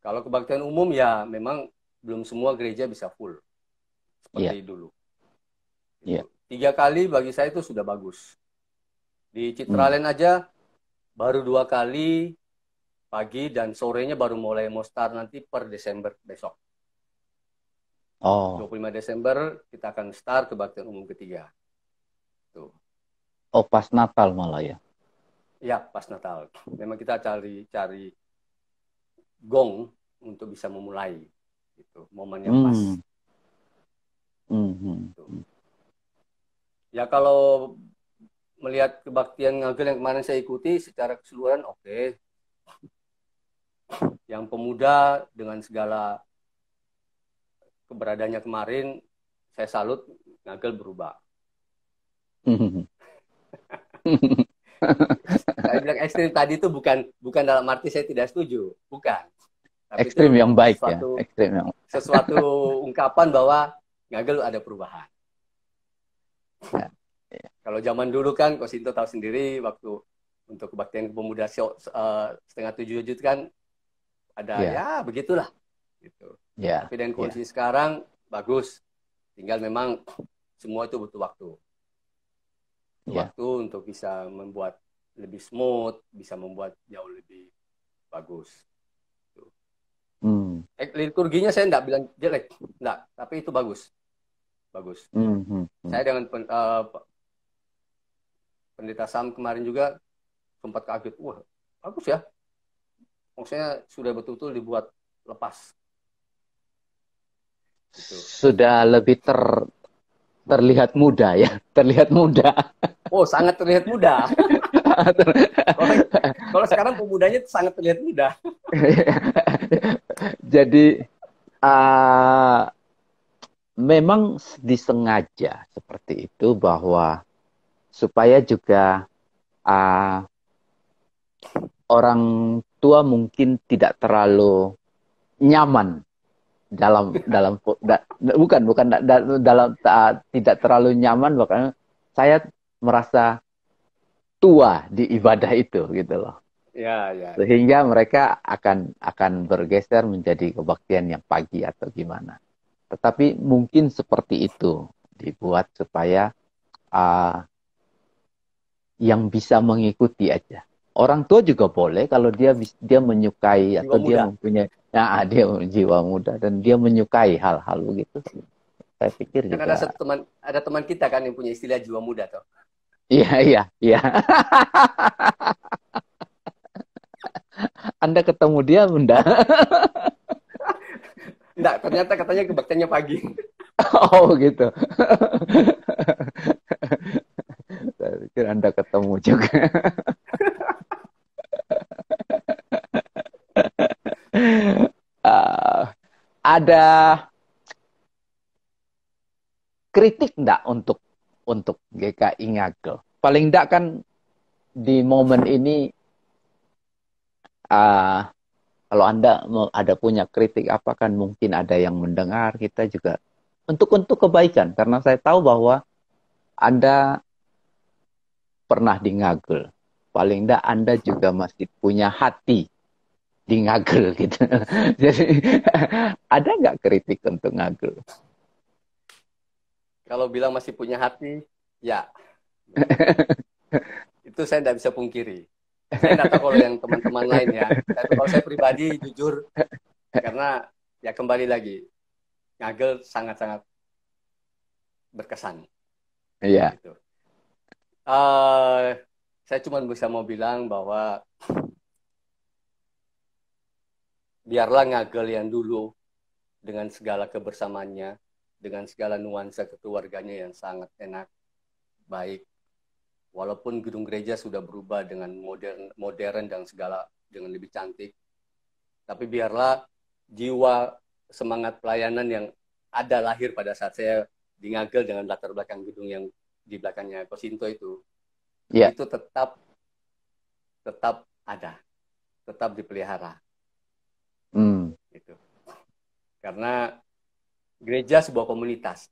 Kalau kebaktian umum ya memang belum semua gereja bisa full, seperti dulu. Yeah. 3 kali bagi saya itu sudah bagus. Di Citraland aja baru 2 kali pagi dan sorenya baru mulai mau start nanti per Desember besok. 25 Desember kita akan start kebaktian umum ketiga. Tuh. Oh, pas Natal malah ya? Ya, pas Natal. Memang kita cari gong untuk bisa memulai. Gitu. Momen yang pas. Gitu. Ya kalau melihat kebaktian Ngagel yang kemarin saya ikuti secara keseluruhan oke. Yang pemuda dengan segala keberadaannya kemarin saya salut, Ngagel berubah. Saya bilang ekstrim tadi itu bukan dalam arti saya tidak setuju, bukan. Tapi ekstrim itu yang baik ya, ekstrim yang sesuatu ungkapan bahwa Ngagel ada perubahan. Ya. Kalau zaman dulu kan, Kosinto tahu sendiri waktu untuk kebaktian pemuda 6:30 itu kan ada ya begitulah. Gitu. Tapi dengan kondisi sekarang bagus. Tinggal memang semua itu butuh waktu. Waktu untuk bisa membuat lebih smooth, bisa membuat jauh lebih bagus. Liturginya saya enggak bilang jelek, enggak, tapi itu bagus. Bagus. Saya dengan Pendeta Sam kemarin juga sempat kaget, wah bagus ya. Maksudnya sudah betul-betul dibuat lepas. Gitu. Sudah lebih terlihat muda ya, terlihat muda. Oh, sangat terlihat muda. Kalau sekarang pemudanya sangat terlihat muda. Jadi memang disengaja seperti itu bahwa supaya juga orang tua mungkin tidak terlalu nyaman dalam tidak terlalu nyaman, bahkan saya merasa tua di ibadah itu gitu loh. Ya. Sehingga mereka akan bergeser menjadi kebaktian yang pagi atau gimana. Tetapi mungkin seperti itu dibuat supaya yang bisa mengikuti aja. Orang tua juga boleh kalau dia menyukai atau dia mempunyai dia jiwa muda dan dia menyukai hal-hal begitu. Saya pikir kan juga ada teman kita kan yang punya istilah jiwa muda toh. Iya. Anda ketemu dia, Bunda? Enggak, ternyata katanya kebaktiannya pagi. Oh gitu. Saya pikir Anda ketemu juga. Ah, ada kritik enggak untuk GKI Ngagel? Paling enggak kan di momen ini, ah, kalau Anda ada punya kritik apa kan mungkin ada yang mendengar, kita juga untuk kebaikan, karena saya tahu bahwa Anda pernah di Ngagel. Paling enggak Anda juga masih punya hati di Ngagel gitu. Jadi ada nggak kritik untuk Ngagel? Kalau bilang masih punya hati, ya itu saya tidak bisa pungkiri. Saya tidak tahu kalau yang teman-teman lain ya. Tapi kalau saya pribadi jujur, karena ya kembali lagi, Ngagel sangat-sangat berkesan. Iya. Gitu. Uh, saya cuma bisa mau bilang bahwa biarlah Ngagel yang dulu dengan segala kebersamaannya, dengan segala nuansa keluarganya yang sangat enak, baik. Walaupun gedung gereja sudah berubah dengan modern dan segala dengan lebih cantik, tapi biarlah jiwa semangat pelayanan yang ada lahir pada saat saya di Ngagel dengan latar belakang gedung yang di belakangnya Kosinto itu Iya. tetap ada, tetap dipelihara. Hmm. Gitu. Karena gereja sebuah komunitas.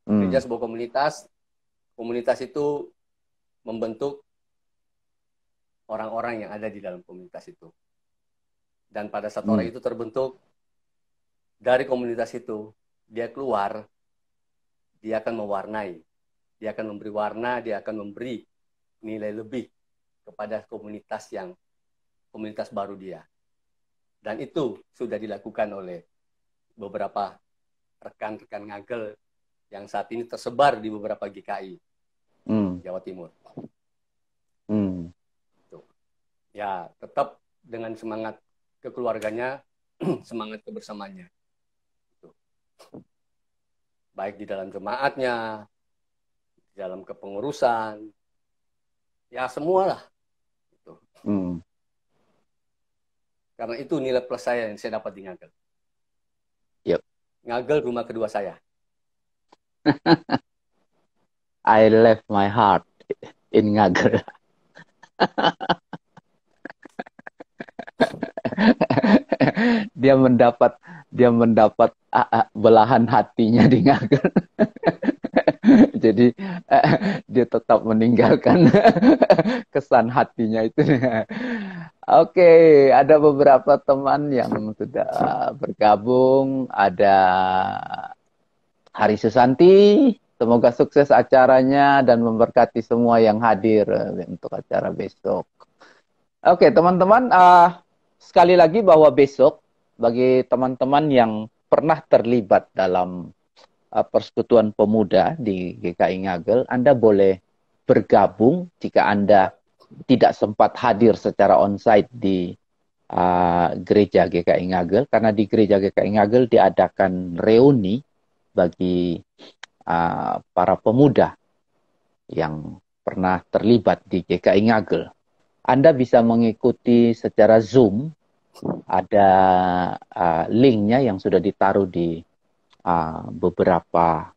Gereja sebuah komunitas itu membentuk orang-orang yang ada di dalam komunitas itu. Dan pada saat orang itu terbentuk dari komunitas itu, dia keluar, dia akan mewarnai, dia akan memberi warna, dia akan memberi nilai lebih kepada komunitas baru dia. Dan itu sudah dilakukan oleh beberapa rekan-rekan Ngagel yang saat ini tersebar di beberapa GKI Jawa Timur. Tuh. Ya, tetap dengan semangat kekeluarganya, semangat kebersamaannya. Tuh. Baik di dalam jemaatnya, di dalam kepengurusan, ya semualah. Gitu. Karena itu nilai plus saya yang saya dapat di Ngagel. Yep. Ngagel rumah kedua saya. I left my heart in Ngagel. dia mendapat belahan hatinya di Ngagel. Jadi dia tetap meninggalkan kesan hatinya itu. Oke, ada beberapa teman yang sudah bergabung. Ada Hari Susanti, semoga sukses acaranya dan memberkati semua yang hadir untuk acara besok. Oke, teman-teman, sekali lagi bahwa besok bagi teman-teman yang pernah terlibat dalam persekutuan pemuda di GKI Ngagel, Anda boleh bergabung jika Anda tidak sempat hadir secara onsite di gereja GKI Ngagel, karena di gereja GKI Ngagel diadakan reuni bagi para pemuda yang pernah terlibat di GKI Ngagel. Anda bisa mengikuti secara Zoom, ada linknya yang sudah ditaruh di beberapa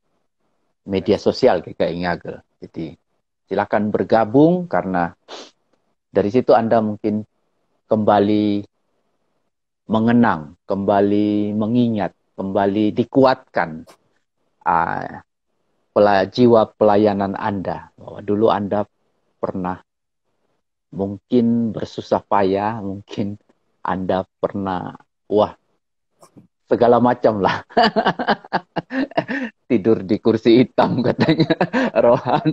media sosial GKI Ngagel. Jadi silakan bergabung, karena dari situ Anda mungkin kembali mengenang, kembali mengingat, kembali dikuatkan jiwa pelayanan Anda. Bahwa dulu Anda pernah mungkin bersusah payah, mungkin Anda pernah, segala macam lah. Tidur di kursi hitam katanya Rohan.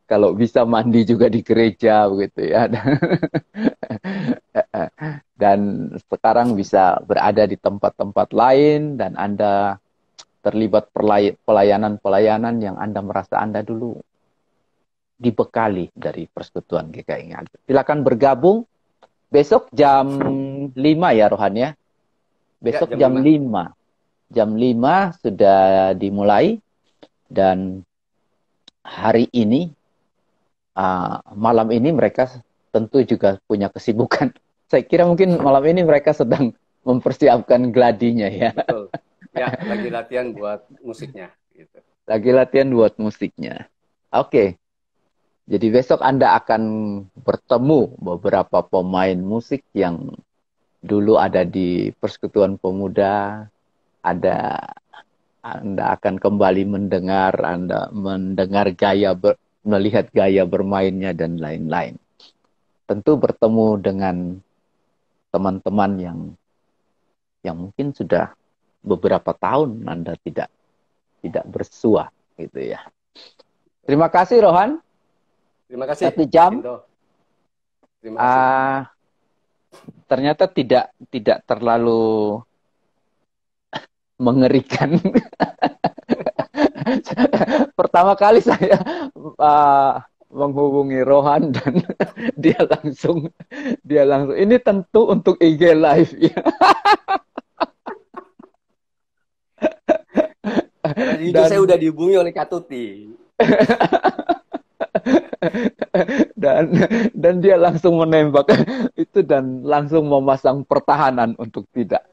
Kalau bisa mandi juga di gereja begitu ya. Dan sekarang bisa berada di tempat-tempat lain dan Anda terlibat pelayanan-pelayanan yang Anda merasa Anda dulu dibekali dari persekutuan GKI Ngagel. Silakan bergabung. Besok jam 5 ya Rohan ya. Ya, Besok jam jam 5. 5. Jam 5 sudah dimulai dan hari ini malam ini mereka tentu juga punya kesibukan. Saya kira mungkin malam ini mereka sedang mempersiapkan gladinya ya. Betul. Ya, lagi latihan buat musiknya gitu. Lagi latihan buat musiknya. Oke. Jadi besok Anda akan bertemu beberapa pemain musik yang dulu ada di Persekutuan Pemuda. Anda akan kembali Anda mendengar melihat gaya bermainnya dan lain-lain. Tentu bertemu dengan teman-teman yang mungkin sudah beberapa tahun Anda tidak bersua gitu ya. Terima kasih Rohan. Terima kasih, 1 jam. Terima kasih. Ternyata tidak terlalu mengerikan. Pertama kali saya menghubungi Rohan dan dia langsung ini tentu untuk IG Live ya. Karena jujur saya udah dihubungi oleh Katuti. dan dia langsung menembak itu dan langsung memasang pertahanan untuk tidak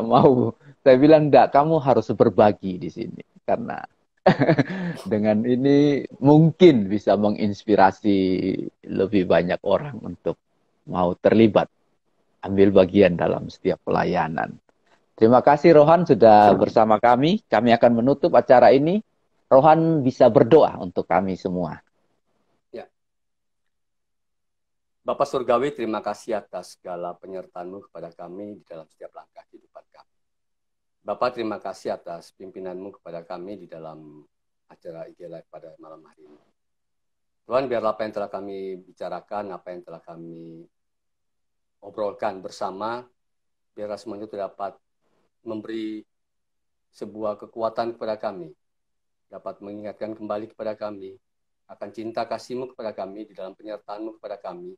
mau. Saya bilang enggak, kamu harus berbagi di sini karena dengan ini mungkin bisa menginspirasi lebih banyak orang untuk mau terlibat, ambil bagian dalam setiap pelayanan. Terima kasih Rohan sudah bersama kami. Kami akan menutup acara ini. Rohan bisa berdoa untuk kami semua. Ya. Bapak Surgawi, terima kasih atas segala penyertaan-Mu kepada kami di dalam setiap langkah kehidupan kami. Bapak, terima kasih atas pimpinan-Mu kepada kami di dalam acara IG Live pada malam hari ini. Tuhan, biarlah apa yang telah kami bicarakan, apa yang telah kami obrolkan bersama, biarlah semuanya itu dapat memberi sebuah kekuatan kepada kami, dapat mengingatkan kembali kepada kami akan cinta kasih-Mu kepada kami di dalam penyertaan-Mu kepada kami.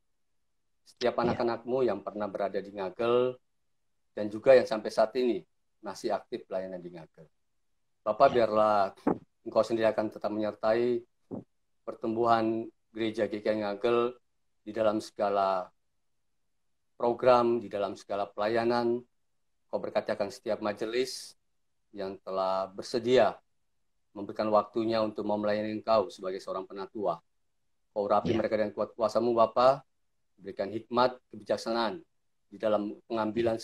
Setiap anak-anak-Mu yang pernah berada di Ngagel dan juga yang sampai saat ini masih aktif pelayanan di Ngagel. Bapak, biarlah Engkau sendiri akan tetap menyertai pertumbuhan gereja GKI Ngagel di dalam segala program, di dalam segala pelayanan. Kau berkati akan setiap majelis yang telah bersedia memberikan waktunya untuk mau melayani Engkau sebagai seorang penatua. Kau urapi mereka dengan kuat kuasa-Mu, Bapa, berikan hikmat, kebijaksanaan di dalam pengambilan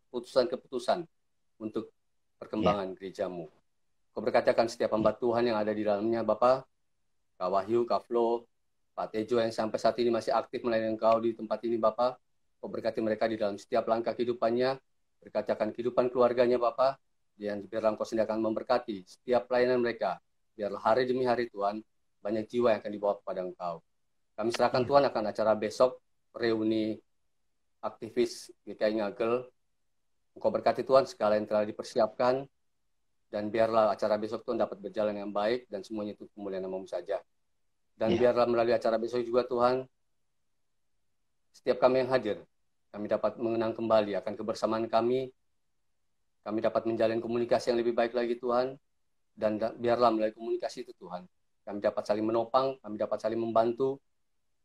keputusan-keputusan untuk perkembangan gereja-Mu. Kau berkati akan setiap hamba Tuhan yang ada di dalamnya, Bapa, Kak Wahyu, Kak Flo, Pak Tejo yang sampai saat ini masih aktif melayani Engkau di tempat ini, Bapa. Kau berkati mereka di dalam setiap langkah kehidupannya, berkati akan kehidupan keluarganya, Bapa, dan biarlah Engkau sendiri akan memberkati setiap pelayanan mereka. Biarlah hari demi hari, Tuhan, banyak jiwa yang akan dibawa kepada Engkau. Kami serahkan Tuhan akan acara besok, reuni aktivis GKI Ngagel. Engkau berkati Tuhan segala yang telah dipersiapkan, dan biarlah acara besok Tuhan dapat berjalan yang baik, dan semuanya itu kemuliaan nama-Mu saja. Dan biarlah melalui acara besok juga Tuhan, setiap kami yang hadir, kami dapat mengenang kembali akan kebersamaan kami dapat menjalin komunikasi yang lebih baik lagi Tuhan, dan biarlah melalui komunikasi itu Tuhan, kami dapat saling menopang, kami dapat saling membantu,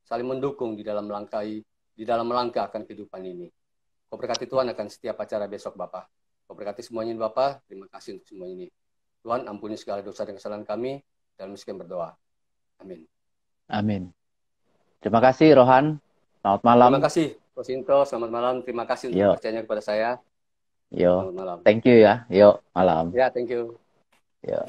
saling mendukung di dalam melangkah akan kehidupan ini. Kau berkati Tuhan akan setiap acara besok Bapak. Kau berkati semuanya Bapak, terima kasih untuk semuanya ini. Tuhan, ampuni segala dosa dan kesalahan kami, dalam miskin berdoa. Amin. Amin. Terima kasih Rohan. Selamat malam. Terima kasih Kosinto, selamat malam. Terima kasih untuk percayanya kepada saya. Yo. Selamat malam. Thank you ya. Yo, malam. Ya, thank you. Yo.